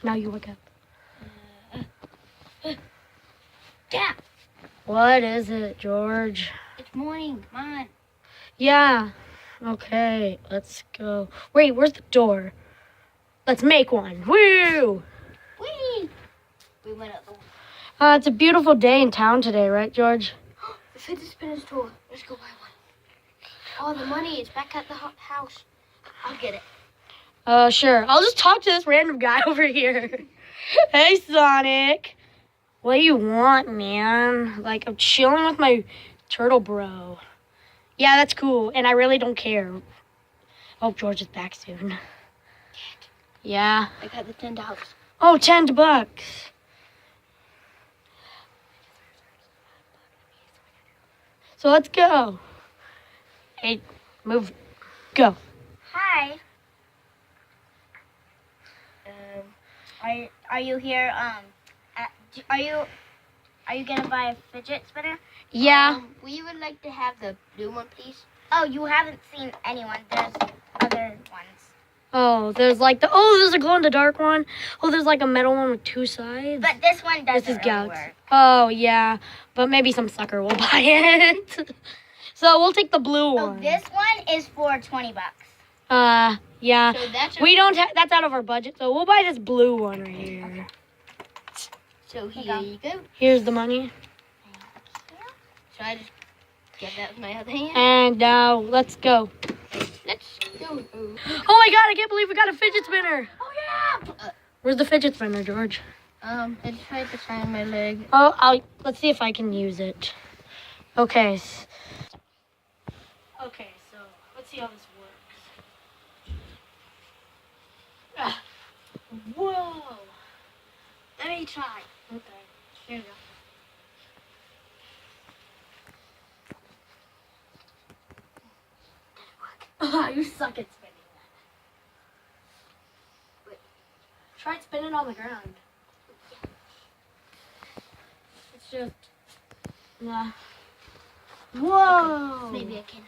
Now you wake up. Yeah. What is it, George? It's morning. Come on. Yeah. Okay, let's go. Wait, where's the door? Let's make one. Woo! Whee! We went out the window. It's a beautiful day in town today, right, George? The fidget spinner store. Let's go buy one. Oh, the money is back at the house. I'll get it. Sure. I'll just talk to this random guy over here. Hey, Sonic. What do you want, man? Like, I'm chilling with my turtle bro. Yeah, that's cool, and I really don't care. Hope George is back soon. Yeah. I got the $10. Oh, $10. So let's go. Hey, move. Go. Hi. Are you here? Are you gonna buy a fidget spinner? Yeah. We would like to have the blue one, please. Oh, you haven't seen anyone. There's other ones. Oh, there's a glow-in-the-dark one. Oh, there's like a metal one with two sides. But this one doesn't This is really Galaxy. work. Oh, yeah. But maybe some sucker will buy it. So we'll take the blue So one. this one is for $20. Yeah. So that's We don't have, that's out of our budget, so we'll buy this blue one right here. Okay. So here you go. Here's the money. So I just get that with my other hand. And now, let's go. Let's go. Oh my god, I can't believe we got a fidget spinner. Oh yeah. Where's the fidget spinner, George? It's right beside my leg. Oh, let's see if I can use it. Okay. Okay, so let's see how this works. Whoa. Let me try. Okay, here you go. You suck at spinning that. Wait. Try spinning on the ground. It's just... Nah. Whoa! Maybe I can.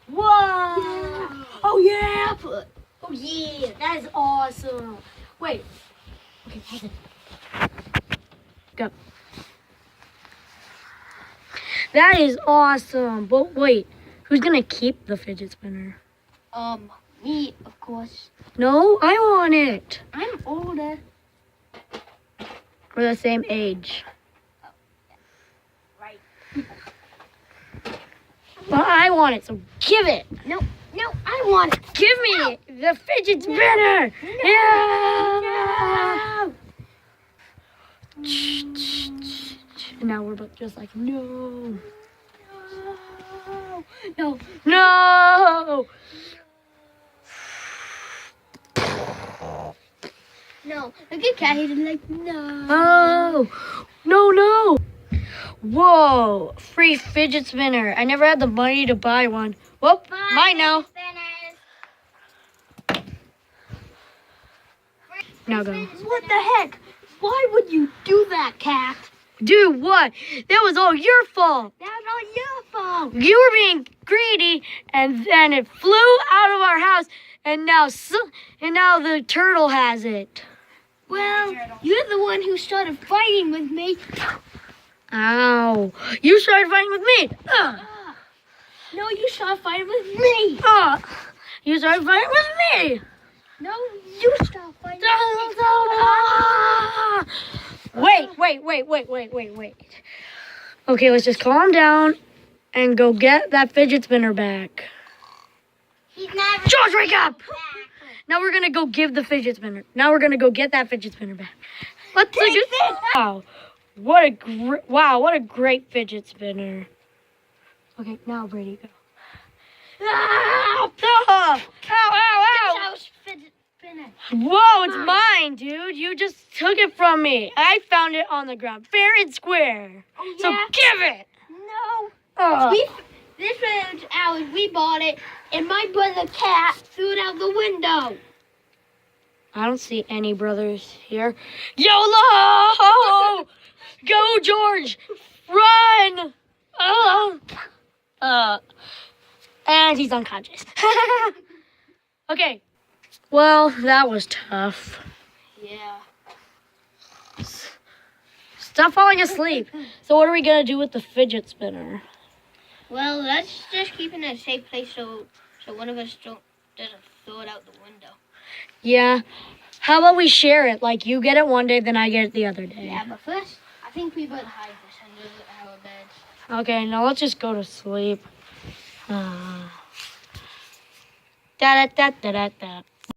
Whoa! Yeah. Oh yeah! Oh yeah! That is awesome. Wait. Okay, pause it. Go. That is awesome. But wait, who's gonna keep the fidget spinner? Me, of course. No, I want it. I'm older. We're the same age. Right. Well, I want it, so give it. No, I want it. Give me the fidget spinner. Yeah. No. And now we're both just like, no. No. No. No. Look at Cat. He's like, no. Oh. No. Whoa. Free fidget spinner. I never had the money to buy one. Well, mine now. Now go. What the heck? Why would you do that, Cat? Do what? That was all your fault. That's not your fault. You were being greedy, and then it flew out of our house, and now the turtle has it. Well, you're the one who started fighting with me. Ow! You started fighting with me. No, you started fighting with me. You started fighting with me. No, you started fighting with Wait. Okay, let's just calm down and go get that fidget spinner back. He's never George, wake up! back. Now we're gonna go give the fidget spinner. Now we're gonna go get that fidget spinner back. Let's take it. Wow, what a great fidget spinner. Okay, now Brady, go. Ow! Fidget spinner. Whoa, it's mine, dude. You just took it from me. I found it on the ground, fair and square. Oh, So yeah? give it. No. Ugh. This was ours. We bought it, and my brother Cat threw it out the window. I don't see any brothers here. YOLO! Go, George! Run! And he's unconscious. Okay. Well, that was tough. Yeah. Stop falling asleep. So what are we gonna do with the fidget spinner? Well, let's just keep it in a safe place so one of us doesn't throw it out the window. Yeah. How about we share it? Like you get it one day, then I get it the other day. Yeah, but first, I think we better hide this under our bed. Okay, now let's just go to sleep. Da da da da da da.